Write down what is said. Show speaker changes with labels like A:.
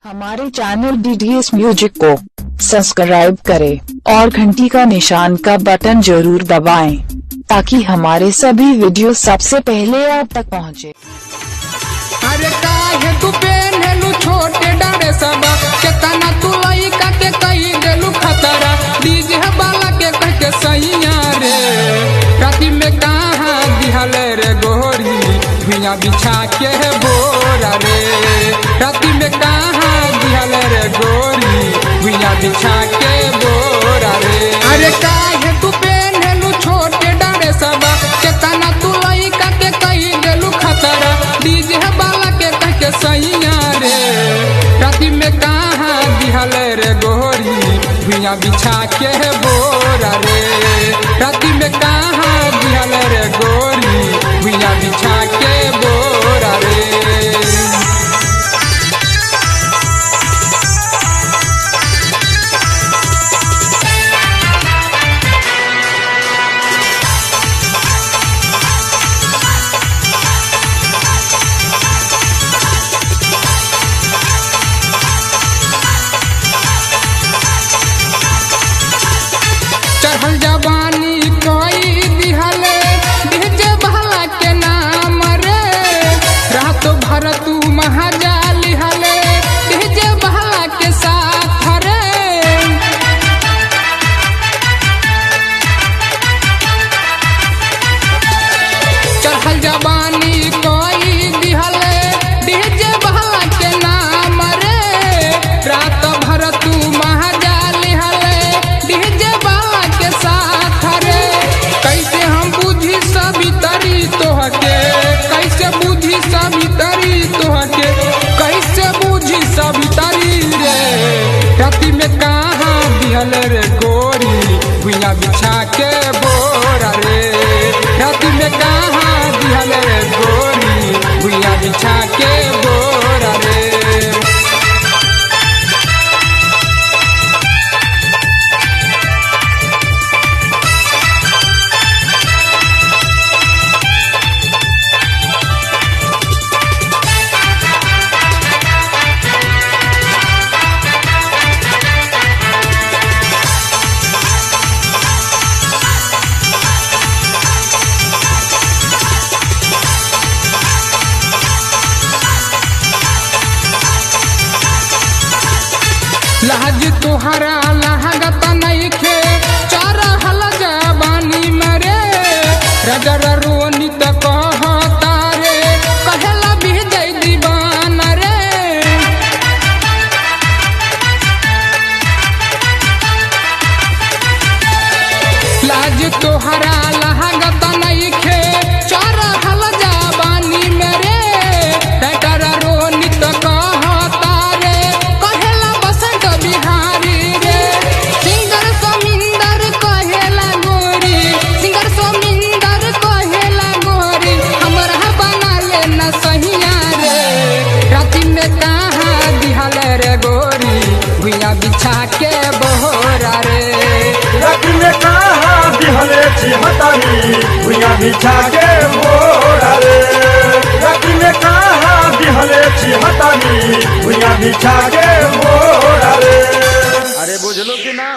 A: हमारे channel DDS music को subscribe करें और घंटी का निशान का बटन जरूर दबाएं ताकि हमारे सभी वीडियो सबसे पहले आप तक पहुंचे।
B: अरे काहे तू पेन्हेलू छोटे डारे सब केतना तू लइका के कई देलू खतरा डीजे वाला के कह के सैया रे राती में कहां दिहल रे गोरी भुइया बिछा के बोरा रे राती में कहां दिहल रे गोरी भुइया बिछा के बोरा रे। अरे काहे तू पेन्हेलू छोटे डारे सब केतना तू लइका के कई देलू खतरा डीजे वाला के कह के सैया रे राती में कहां दिहल रे गोरी भुइया बिछा के बोरा रे राती में कहां दिहल रे गोरी भुइया बिछा के बोरा रे। चढ़ल जवानी कोई दिहले डीजे वाला के नाम रे रात भर तू महाजाली हले डीजे वाला के साथ रे। चढ़ल जवानी कोई दिहले डीजे वाला के नाम रे रात भर तू महाजाली हले डीजे वाला के साथ रे। कैसे हम बुझी सभी तरी तोहके कैसे बुझी सभी तरी तोहके कैसे बुझी सभी तरी रे राती में कहां दिहल रे गोरी भुइया बिछा के बोरा रे राती में कहां दिहल रे गोरी भुइया बिछा के बोरा रे। लाज तुहरा लागत नइखे चरहल जवानी मरे रजर रोनी त कहता रे कहेला बिजय दीवाना रे। लाज तुहरा लागत नइखे चरहल जवानी मरे रजर रोनी त कहता रे कहेला बसंत बिहारी रे। सिंगर समिंदर कहेला गोरी सिंगर समिंदर कहेला गोरी हमरा बना ले न सहिया रे राती में कहां दिहल रे गोरी भुइया बिछा के बोरा रे
C: राती में कहां दिहले छिहतानी भुइया बिछा के बोरा रे राती में कहां दिहले छिहतानी भुइया बिछा के बोरा रे। अरे बुझलो कि ना।